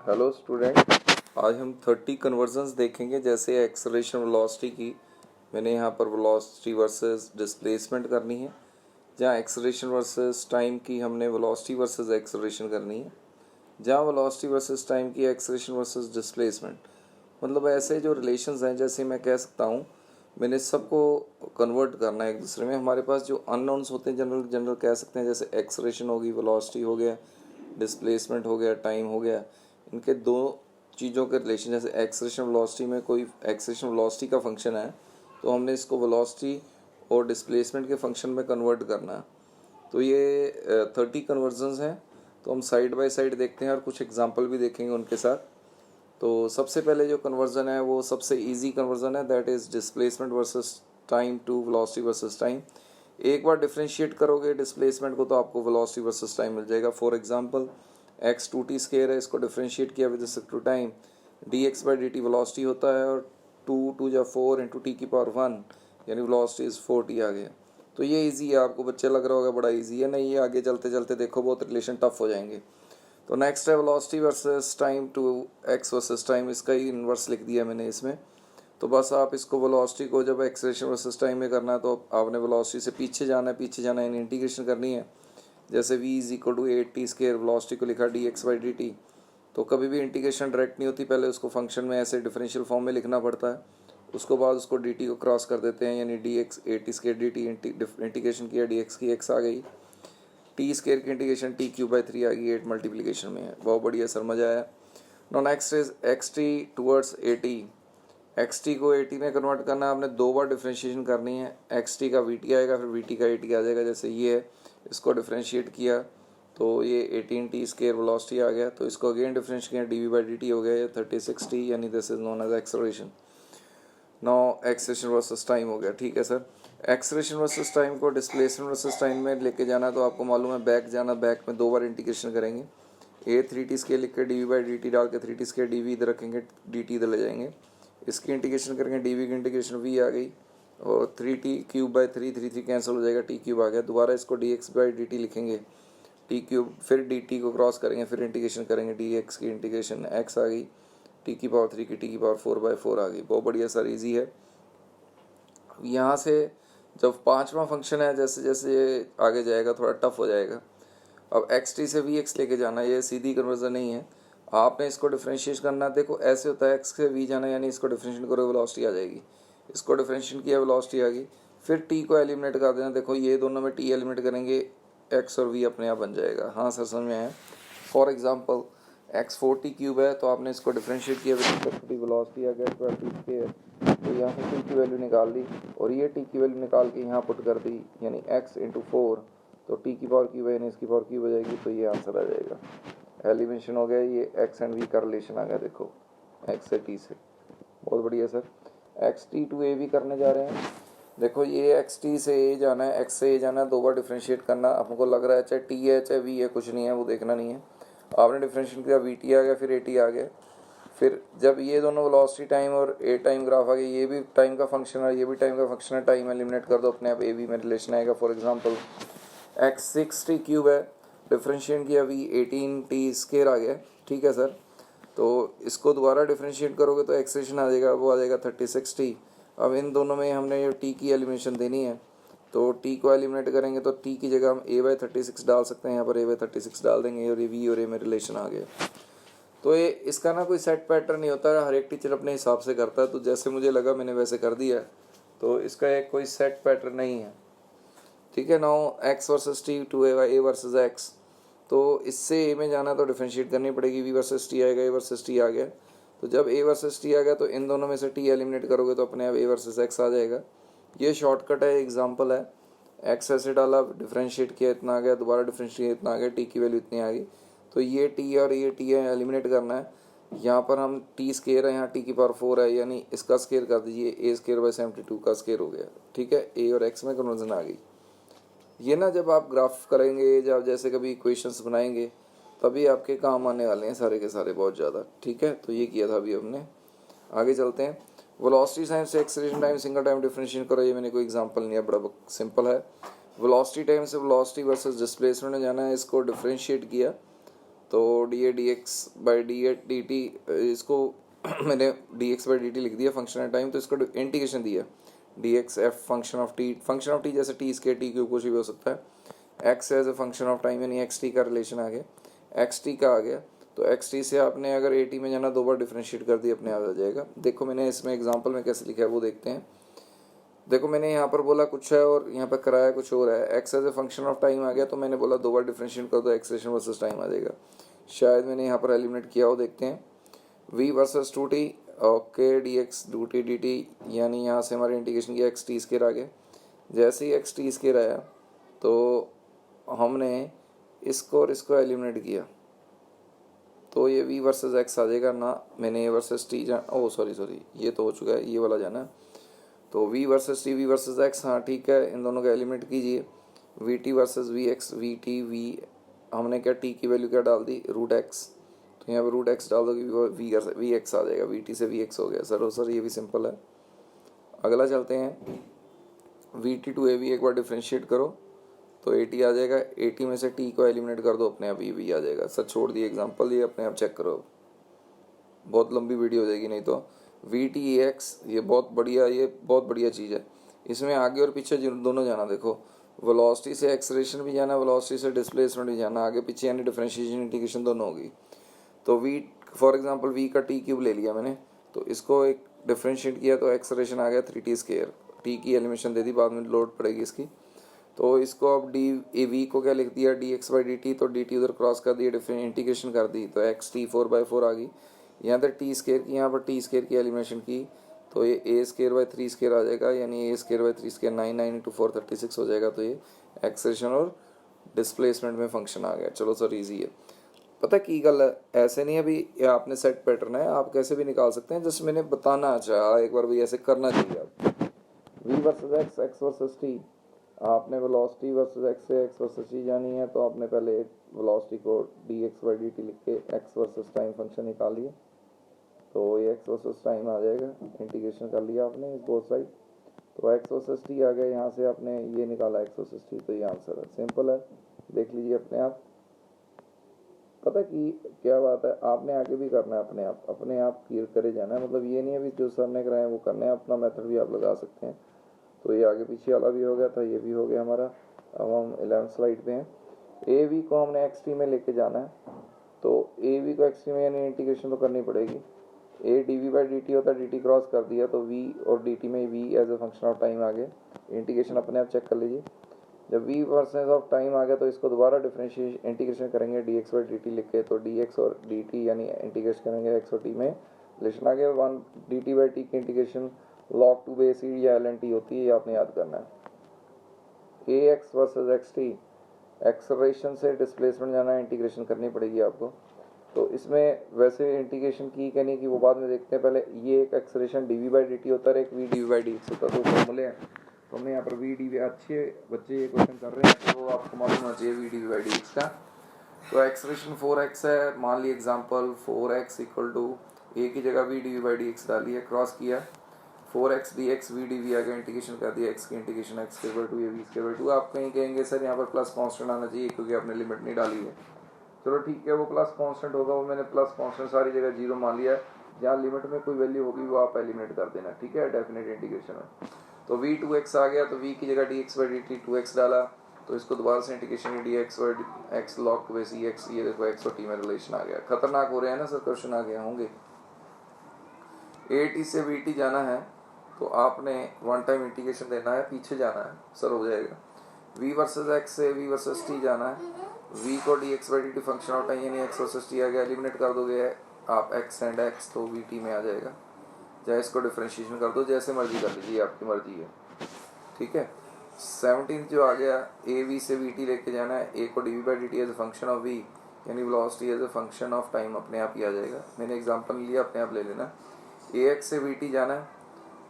Hello student, आज हम 30 convergence देखेंगे। जैसे एक्सेलरेशन वेलोसिटी की मैंने यहाँ पर वेलोसिटी वर्सेस डिस्प्लेसमेंट करनी है, जहाँ एक्सेलरेशन वर्सेस टाइम की हमने वेलोसिटी वर्सेस एक्सेलरेशन करनी है, जहाँ वेलोसिटी वर्सेस टाइम की एक्सेलरेशन वर्सेस डिस्प्लेसमेंट। मतलब ऐसे जो रिलेशंस हैं, जैसे मैं कह सकता हूँ मैंने सबको कन्वर्ट करना है एक दूसरे में। हमारे पास जो अननोन्स होते हैं जनरल जनरल कह सकते हैं, जैसे एक्सेलरेशन होगी, वेलोसिटी हो गया, डिस्प्लेसमेंट हो गया, टाइम हो गया। इनके दो चीज़ों के रिलेशन, जैसे एक्सेलरेशन वेलोसिटी में कोई एक्सेलरेशन वेलोसिटी का फंक्शन है तो हमने इसको वेलोसिटी और डिस्प्लेसमेंट के फंक्शन में कन्वर्ट करना है। तो ये 30 कन्वर्जन्स हैं। तो हम साइड बाय साइड देखते हैं और कुछ एग्जांपल भी देखेंगे उनके साथ। तो सबसे पहले जो कन्वर्जन है वो सबसे इजी कन्वर्जन है, that is displacement versus time to velocity versus time. एक बार डिफ्रेंशिएट करोगे डिस्प्लेसमेंट को तो आपको वेलोसिटी वर्सेस टाइम मिल जाएगा। For example x 2t square है, इसको डिफ्रेंशिएट किया with respect to time, D x by D T velocity होता है, और 2 इंटू टी की पावर 1 यानी वेलोसिटी इज़ 4t आ गया। तो ये इजी है, आपको बच्चे लग रहा होगा बड़ा इजी है, नहीं ये आगे चलते चलते देखो बहुत रिलेशन टफ हो जाएंगे। तो नेक्स्ट है velocity versus time to X versus time, इसका ही इन्वर्स लिख दिया मैंने इसमें। तो बस आप इसको वेलोसिटी को जब एक्सेलरेशन वर्सेस टाइम में करना है तो आपने वेलोसिटी से पीछे जाना है यानी इंटीग्रेशन करनी है। जैसे v is equal to 8t square, velocity को लिखा D x by D T. तो कभी भी इंटीग्रेशन डायरेक्ट नहीं होती, पहले उसको फंक्शन में ऐसे डिफरेंशियल फॉर्म में लिखना पड़ता है, उसको बाद उसको डी टी को क्रॉस कर देते हैं, यानी D x 8t square D T. Integration किया, डी एक्स की एक्स आ गई, टी स्केयर की इंटीग्रेशन टी क्यूब बाई 3 आ गई, 8 मल्टीप्लीकेशन में है। बहुत बढ़िया सर, मज़ा आया। No next is X T towards A T. X T को ए टी में कन्वर्ट करना है, आपने दो बार डिफ्रेंशिएशन करनी है। एक्स टी का वी टी आएगा, फिर वी टी का ए टी आ जाएगा। जैसे ये है, इसको डिफ्रेंशिएट किया तो ये 18t स्केयर वेलोसिटी आ गया, तो इसको अगेन डिफरेंशिएट किया, D we by D T हो गया, ये 36t, यानी this is known as acceleration. No acceleration versus time हो गया, ठीक है सर। एक्सेलरेशन वर्सेस टाइम को डिस्प्लेसमेंट वर्सेस टाइम में लेके जाना, तो आपको मालूम है बैक जाना, बैक में दो बार इंटीग्रेशन करेंगे। ए 3t स्केयर लिख के D we by D T डाल के 3t स्केयर डी वी इधर रखेंगे, डी टी इधर ले जाएंगे, इसकी इंटीग्रेशन करेंगे, डी वी की इंटीग्रेशन वी आ गई, और 3t क्यूब बाई 3 कैंसिल हो जाएगा, टी क्यूब आ गया। दोबारा इसको D x by D T लिखेंगे, टी क्यूब, फिर डी टी को क्रॉस करेंगे, फिर इंटीग्रेशन करेंगे, डी एक्स की इंटीग्रेशन एक्स आ गई, टी की पावर 3 की टी की पावर 4/4 आ गई। बहुत बढ़िया सर, इजी है। यहाँ से जब पांचवा फंक्शन है, जैसे जैसे ये आगे जाएगा थोड़ा टफ हो जाएगा। अब एक्स टी से वी एक्स लेके जाना, ये सीधी कन्वर्जन नहीं है, आपने इसको डिफ्रेंशिएट करना। देखो ऐसे होता है, एक्स से वी जाना यानी इसको डिफ्रेंशिएट करो वेलोसिटी आ जाएगी, इसको डिफ्रेंशिएट किया वेलोसिटी आ गई, फिर टी को एलिमिनेट कर देना। देखो ये दोनों में टी एलिमिनेट करेंगे, एक्स और वी अपने आप बन जाएगा। हाँ सर, समझ में आया। For example x 4t cube है, तो आपने इसको डिफ्रेंशिएट किया विद वेलोसिटी आ गया 12t स्क्वायर, तो यहाँ से टी की वैल्यू निकाल ली, और ये टी की वैल्यू निकाल के यहाँ पुट कर दी, यानी एक्स इंटू 4, तो टी की पावर क्यूब है यानी इसकी पावर क्यूब हो जाएगी, तो ये आंसर आ जाएगा। एलिमिनेशन हो गया, ये एक्स एंड वी का रिलेशन आ गया, देखो एक्स से टी से। बहुत बढ़िया सर। एक्स टी टू ए भी करने जा रहे हैं। देखो ये एक्स टी से ए जाना है, एक्स से ए जाना है, दो बार डिफ्रेंशिएट करना। आपको लग रहा है चाहे टी है चाहे वी है, कुछ नहीं है, वो देखना नहीं है। आपने डिफ्रेंशिएट किया, वी टी आ गया, फिर ए टी आ गया, फिर जब ये दोनों वेलोसिटी टाइम और ए टाइम ग्राफ आ गया, ये भी टाइम का फंक्शन है, ये भी टाइम का फंक्शन है, टाइम एलिमिनेट कर दो, अपने आप ए वी में रिलेशन आएगा। For example x 6t cube है, डिफ्रेंशिएट किया, वी 18t स्केयर आ गया, ठीक है सर। तो इसको दोबारा डिफ्रेंशिएट करोगे तो एक्सेशन आ जाएगा, वो आ जाएगा 36t। अब इन दोनों में हमने ये टी की एलिमिनेशन देनी है, तो टी को एलिमिनेट करेंगे तो टी की जगह हम a/36 डाल सकते हैं, यहाँ पर a/36 डाल देंगे, और ये वी और ए में रिलेशन आ गया। तो ये इसका ना कोई सेट पैटर्न नहीं होता है, हर एक टीचर अपने हिसाब से करता है, तो जैसे मुझे लगा मैंने वैसे कर दिया, तो इसका एक कोई सेट पैटर्न नहीं है, ठीक है। Now X versus T to A versus X, तो इससे ए में जाना तो डिफरेंशिएट करनी पड़ेगी, वी वर्सेस टी आएगा, ए वर्सेस टी आ गया। तो जब ए वर्सेस टी आ गया तो इन दोनों में से टी एलिमिनेट करोगे तो अपने आप ए वर्सेस एक्स आ जाएगा। ये शॉर्टकट है, एग्जांपल है। एक्स ऐसे डाला, डिफरेंशिएट किया, इतना आ गया, दोबारा डिफरेंशिएट किया, इतना आ गया, टी की वैल्यू इतनी आ गई, तो ये टी और ये टी है, एलिमिनेट करना है। यहाँ पर हम टी स्केयर है, यहाँ टी की पावर 4 है, यानी इसका स्केयर कर दीजिए, ए स्केयर बाई 72 का स्केयर हो गया, ठीक है। ए और एक्स में कन्वर्जन आ गई। ये ना जब आप ग्राफ करेंगे, जब जैसे कभी इक्वेशंस बनाएंगे, तभी आपके काम आने वाले हैं सारे के सारे, बहुत ज़्यादा, ठीक है। तो ये किया था अभी हमने। आगे चलते हैं। वेलोसिटी टाइम से acceleration time single time differentiate करो, ये मैंने कोई एग्जांपल नहीं है, बड़ा सिंपल है। वेलोसिटी टाइम से वेलोसिटी वर्सेस डिस्प्लेसमेंट में जाना है, इसको डिफरेंशिएट किया, तो D A D x by D A D T, इसको मैंने D x by D T लिख दिया फंक्शन ऑफ टाइम, तो इसको इंटीग्रेशन दिया D X F function of T जैसे टी स्केयर टी क्यूब कुछ भी हो सकता है, x as a function of time यानी एक्स टी का रिलेशन आ गया, एक्स टी का आ गया, तो एक्स टी से आपने अगर ए टी में जाना 2 बार डिफ्रेंशिएट कर दिया अपने आप आ जाएगा। देखो मैंने इसमें एग्जांपल में कैसे लिखा है वो देखते हैं। देखो मैंने यहाँ पर बोला कुछ है और यहाँ पर कराया कुछ और है, x as a function of time आ गया, तो मैंने बोला 2 बार डिफ्रेंशिएट कर दो, एक्सेलेरेशन वर्सेस टाइम आ जाएगा। शायद मैंने यहाँ पर एलिमिनेट किया हो, देखते हैं। v versus 2t, okay, D x do T D t, यानी यहाँ से हमारे इंटीग्रेशन किया एक्स टी स्केयर आ गया। जैसे ही एक्स टी स्केयर आया तो हमने इसको और इसको एलिमिनेट किया, तो ये v वर्सेस x आ जाएगा ना, मैंने ए वर्सेस टी सॉरी ये तो हो चुका है, ये वाला जाना है। तो v versus T, v versus x, हाँ ठीक है, इन दोनों का एलिमिनेट कीजिए, V T versus V x, V T V, हमने क्या टी की वैल्यू क्या डाल दी, रूट एक्स, तो यहाँ पर रूट एक्स डाल दोगे वी एक्स आ जाएगा, वी टी से वी एक्स हो गया। सर ये भी सिंपल है। अगला चलते हैं, V T to A V एक बार डिफ्रेंशिएट करो तो ए टी आ जाएगा, ए टी में से टी को एलिमिनेट कर दो अपने आप ई वी आ जाएगा। सर छोड़ दिए एग्जांपल, ये अपने आप चेक करो, बहुत लंबी वीडियो हो जाएगी नहीं तो। वी टी एक्स, ये बहुत बढ़िया चीज़ है, इसमें आगे और पीछे दोनों जाना। देखो वेलोसिटी से एक्सेलरेशन भी जाना, वेलोसिटी से डिस्प्लेसमेंट भी जाना, आगे पीछे यानी डिफरेंशिएशन इंटीग्रेशन दोनों होगी। तो वी फॉर एग्जांपल वी का टी क्यूब ले लिया मैंने, तो इसको एक डिफरेंशिएट किया तो एक्सेलरेशन आ गया 3t स्केयर, टी की एलिमिनेशन दे दी, बाद में लोड पड़ेगी इसकी। तो इसको अब डी ए वी को क्या लिख दिया, D x by D T, तो डी टी उधर क्रॉस कर दिया, डिफरेंट इंटीग्रेशन कर दी, तो एक्स टी 4/4 आ गई। यहाँ पर टी स्केयर की, यहाँ पर टी स्केयर की एलिमिनेशन की, तो ये ए स्केयर बाई 3 स्केयर आ जाएगा, यानी ए स्केयर बाई 3 स्केयर 9 इंटू 4 36 हो जाएगा। तो ये एक्सेलरेशन और डिस्प्लेसमेंट में फंक्शन आ गया। चलो सर इजी है। पता की गल है, ऐसे नहीं अभी ये आपने सेट पैटर्न है, आप कैसे भी निकाल सकते हैं, जैसे मैंने बताना चाहा एक बार भी ऐसे करना चाहिए। आप v versus x, x versus t, आपने वेलोसिटी वर्सेस x से x वर्सेस t जानी है, तो आपने पहले वेलोसिटी को dx बाई dt लिख के x वर्सेस टाइम फंक्शन निकाल लिया, तो ये x वर्सेस टाइम आ जाएगा, इंटीग्रेशन कर लिया आपने इस बोथ साइड, तो x वर्सेस t आ गया, यहाँ से आपने ये निकाला x वर्सेस t, तो ये आंसर है। सिंपल है, देख लीजिए अपने आप। पता कि क्या बात है, आपने आगे भी करना है अपने आप क्लियर करे जाना है, मतलब ये नहीं है भी जो सर ने कराया वो करना है, अपना मेथड भी आप लगा सकते हैं। तो ये आगे पीछे वाला भी हो गया था, ये भी हो गया हमारा। अब हम 11th स्लाइड पे हैं। ए वी को हमने एक्स टी में लेके जाना है, तो ए वी को एक्स टी में यानी इंटीग्रेशन तो करनी पड़ेगी। A D we by D T होता है, डी टी क्रॉस कर दिया तो वी और डी टी में v as a function of time आ गया, इंटीग्रेशन अपने आप चेक कर लीजिए। जब v वर्सेस ऑफ टाइम आ गया तो इसको दोबारा डिफरेंशिएट इंटीग्रेशन करेंगे d x by D T लिख के, तो डी एक्स और डी टी यानी इंटीग्रेट करेंगे एक्स और टी में, रिलेशन आ गया 1 डी टी बाई टी की इंटीग्रेशन log 2 बेस ई या एल एन टी होती है, ये आपने याद करना है। A x versus x t, acceleration से डिस्प्लेसमेंट जाना है, इंटीग्रेशन करनी पड़ेगी आपको। तो इसमें वैसे इंटीग्रेशन की क्या नहीं की वो बाद में देखते हैं, पहले ये एक acceleration D we by D T होता है, एक V D we by D X होता है, तो फॉर्मूले हैं। तो हमने यहाँ पर वी डी वी, अच्छे बच्चे ये क्वेश्चन कर रहे हैं तो आपको मालूम होना चाहिए v D we by D x का। तो एक्सलेशन 4x है, मान ली example 4x equal to a की जगह v D we by D x डाली है, क्रॉस किया 4x d x v D v आ गया, इंटीग्रेशन कर दिया एक्स की इंटीग्रेशन एक्स के बाई टू या वी के बाई टू। आप कहीं कहेंगे सर यहाँ पर प्लस कॉन्स्टेंट आना चाहिए क्योंकि आपने लिमिट नहीं डाली है। चलो ठीक है, वो प्लस कांस्टेंट होगा, वो मैंने प्लस कांस्टेंट सारी जगह जीरो मान लिया है, जहाँ लिमिट में कोई वैल्यू होगी वो आप एलिमिनेट कर देना, ठीक है, डेफिनेट इंटीग्रेशन में। तो v 2x आ गया, तो v की जगह dx बाई dt 2x डाला, तो इसको दोबारा से integration dx by x log 2 base ex, ये देखो x और t में रिलेशन आ गया। खतरनाक हो रहे हैं ना सर, क्वेश्चन आ गया होंगे। at से vt जाना है तो आपने वन टाइम इंटीग्रेशन देना है, पीछे जाना है, सर हो जाएगा। v वर्सेस x से v वर्सेस t जाना है, v को dx by dt function of time यानी x वर्सेस t आ गया, एलिमिनेट कर दोगे आप x एंड x, तो vt में आ जाएगा। चाहे इसको डिफरेंशिएशन कर दो, जैसे मर्जी कर लीजिए, आपकी मर्जी है, ठीक है। 17 जो आ गया, ए वी से वी टी लेके जाना है, ए को d we by D t as a function of v यानी velocity as a function of time अपने आप ही आ जाएगा। मैंने एग्जांपल लिया, अपने आप ले लेना। ए एक्स से वी टी जाना है,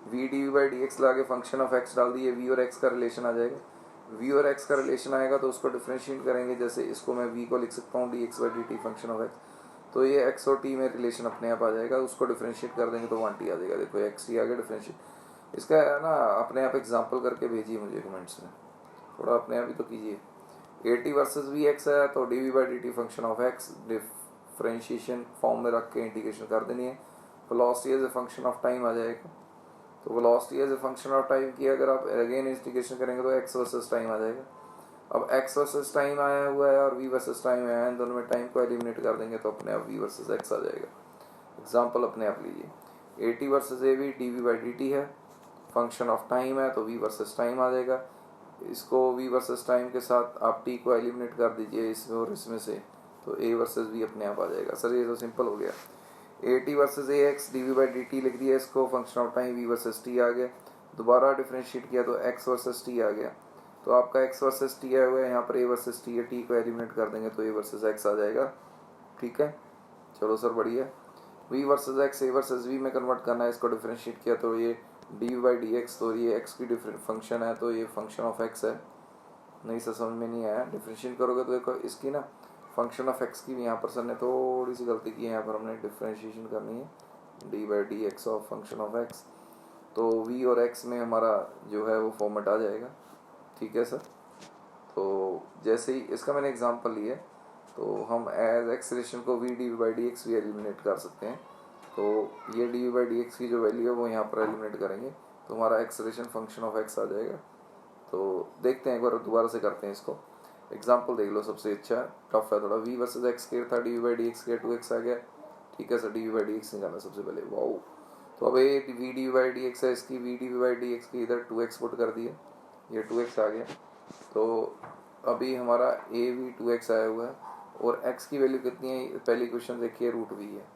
v D we by D x ला के फंक्शन ऑफ एक्स डाल दिए, वी और एक्स का रिलेशन आ जाएगा। वी और एक्स का रिलेशन आएगा तो उसको डिफरेंशिएट करेंगे, जैसे इसको मैं वी को लिख सकता हूँ D x by D T function of x, तो ये x और t में रिलेशन अपने आप आ जाएगा, उसको डिफरेंशिएट कर देंगे तो 1t आ जाएगा। देखो x t आ गया डिफरेंशिएट, इसका है ना अपने आप एग्जांपल करके भेजिए मुझे कमेंट्स में, थोड़ा अपने आप ही तो कीजिए। at वर्सेस vx है तो dv by dt function of x differentiation form में रख के इंटीग्रेशन कर देनी है। Velocity as a function of time आ जाएगा। तो velocity as a function of time की अगर आप अगेन इंटीग्रेशन करेंगे तो एक्स वर्सेस टाइम आ जाएगा। अब एक्स वर्सेस टाइम आया हुआ है और वी वर्सेस टाइम आया है, इन दोनों में टाइम को एलिमिनेट कर देंगे तो अपने आप वी वर्सेस एक्स आ जाएगा। एग्जाम्पल अपने आप लीजिए, A T versus A V D we by D T है, फंक्शन ऑफ टाइम है तो वी वर्सेस टाइम आ जाएगा। इसको वी वर्सेस टाइम के साथ आप टी को एलिमिनेट कर दीजिए इसमें और इसमें से, तो ए वर्सेस वी अपने आप आ जाएगा। सर ये तो सिंपल हो गया। A T versus a x d we by D T लिख दिया, इसको function of time v versus t आ गया। दोबारा डिफ्रेंशिएट किया तो एक्स वर्सेस टी आ गया। तो आपका एक्स वर्सेस टी आया हुआ है, यहाँ पर ए वर्सेस टी है, टी को एलिमिनेट कर देंगे तो ए वर्सेस एक्स आ जाएगा। ठीक है, चलो सर बढ़िया। V versus X A versus V में कन्वर्ट करना है, इसको डिफ्रेंशिएट किया तो ये डी बाई डी एक्स, तो ये एक्स की डिफरेंट फंक्शन है तो ये फंक्शन ऑफ एक्स है। नहीं सर समझ में नहीं आया, डिफ्रेंशिएट करोगे तो देखो इसकी ना फंक्शन ऑफ एक्स की भी यहाँ पर सर ने थोड़ी सी गलती की है, यहाँ पर हमने डिफ्रेंशिएशन करनी है D by D x of function of x, तो वी और एक्स में हमारा जो है वो फॉर्मेट आ जाएगा। ठीक है सर, तो जैसे ही इसका मैंने एग्जांपल लिया तो हम एज एक्सलेशन को V D by D X भी एलिमिनेट कर सकते हैं। तो ये D we by D X की जो वैल्यू है वो यहाँ पर एलिमिनेट करेंगे तो हमारा एक्सलेशन फंक्शन ऑफ एक्स आ जाएगा। तो देखते हैं एक बार दोबारा से करते हैं इसको। एग्जाम्पल देख लो, सबसे अच्छा टफ है थोड़ा। वी वर्सेज एक्स स्क्वायर था, D we by D X square 2x आ गया। ठीक है sir, D we by D X निकालना सबसे पहले। वाओ, तो अब ये V D we by D X है, इसकी V D we by D X की इधर 2x पुट कर दिया, ये 2x आ गया। तो अभी हमारा ए वी 2x आया हुआ है और x की वैल्यू कितनी है, पहली क्वेश्चन देखिए रूट वी है।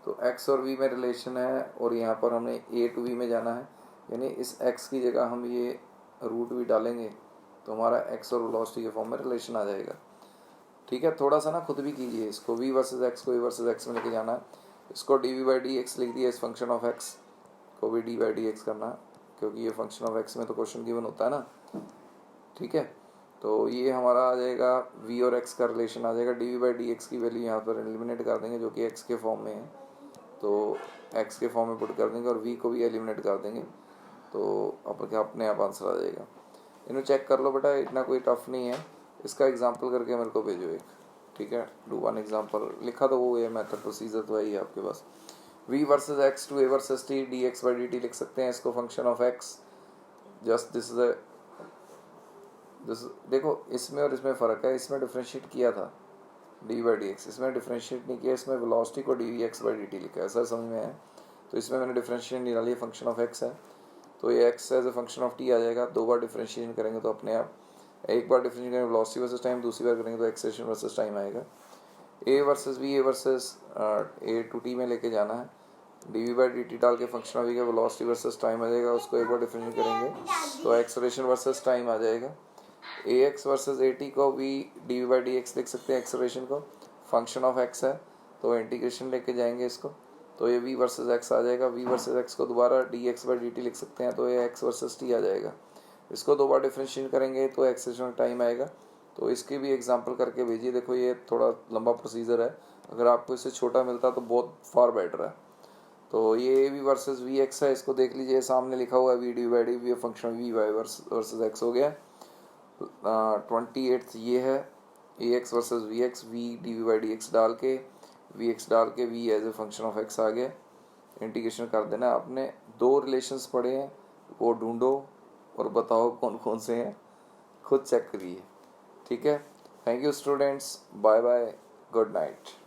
तो x और v में रिलेशन है और यहाँ पर हमने a टू v में जाना है, यानी इस x की जगह हम ये रूट v डालेंगे तो हमारा x और वेलोसिटी के फॉर्म में रिलेशन आ जाएगा। ठीक है, थोड़ा सा ना खुद भी कीजिए इसको, v वर्सेस x को a वर्सेस x में लेके जाना है। इसको D we by D x लिख दिया, इस फंक्शन ऑफ x को भी डी बाई डी एक्स करना, क्योंकि ये फंक्शन ऑफ x में तो क्वेश्चन गिवन होता है ना। ठीक है, तो ये हमारा आ जाएगा v और x का रिलेशन आ जाएगा। D we by D X की वैल्यू यहाँ पर एलिमिनेट कर देंगे जो कि x के फॉर्म में है, तो x के फॉर्म में पुट कर देंगे और v को भी एलिमिनेट कर देंगे तो अपने आप आंसर आ जाएगा। इन्हें चेक कर लो बेटा, इतना कोई टफ नहीं है। इसका एग्जाम्पल करके मेरे को भेजो एक। ठीक है, डू वन एग्जाम्पल लिखा तो वो ये मेथड प्रोसीजर तो है आपके पास। v versus x two a versus t d x by D T लिख सकते हैं इसको, function of x। Just this is देखो इसमें और इसमें फ़र्क है, इसमें डिफ्रेंशिएट किया था डी बाई डी एक्स, इसमें डिफ्रेंशिएट नहीं किया, इसमें वेलोसिटी को D x by D T लिखा है। सर समझ में है? तो इसमें मैंने डिफ्रेंशिएट नहीं डाली, फंक्शन ऑफ एक्स है तो ये x as a function of t आ जाएगा। दो बार डिफ्रेंशिएशन करेंगे तो अपने आप, एक बार डिफ्रेंशिएट करेंगे वेलोसिटी वर्सेस टाइम, दूसरी बार करेंगे तो एक्सेलरेशन वर्सेस टाइम आएगा। A versus v, a versus a to t में लेके जाना है, d we by D T डाल के फंक्शन ऑफ वी का वेलोसिटी वर्सेस टाइम आ जाएगा, उसको एक बार डिफ्रेंशिएट करेंगे तो एक्सेलरेशन वर्सेस टाइम आ जाएगा। A x versus a t को भी d we by D x लिख सकते हैं, एक्सेलरेशन को, फंक्शन ऑफ एक्स है तो इंटीग्रेशन लेके जाएंगे इसको तो ये v वर्सेज एक्स आ जाएगा। v वर्सेज एक्स को दोबारा D x by D T लिख सकते हैं तो ये x वर्सेज t आ जाएगा। इसको दो बार डिफ्रेंशिएट करेंगे तो एक्सेलरेशन टाइम आएगा। तो इसकी भी एग्जांपल करके भेजिए। देखो ये थोड़ा लंबा प्रोसीजर है, अगर आपको इससे छोटा मिलता तो बहुत फार बेटर है। तो ये v वर्सेज वी एक्स है, इसको देख लीजिए, सामने लिखा हुआ है v D by d v function v y versus x हो गया। 28 ये है a x versus v x, v D we by D x डाल के वी एक्स डाल के v as a function of x आ गया, इंटीग्रेशन कर देना। आपने दो रिलेशंस पढ़े हैं वो ढूंढो और बताओ कौन कौन से हैं, खुद चेक करिए। ठीक है, thank you students, bye bye, good night.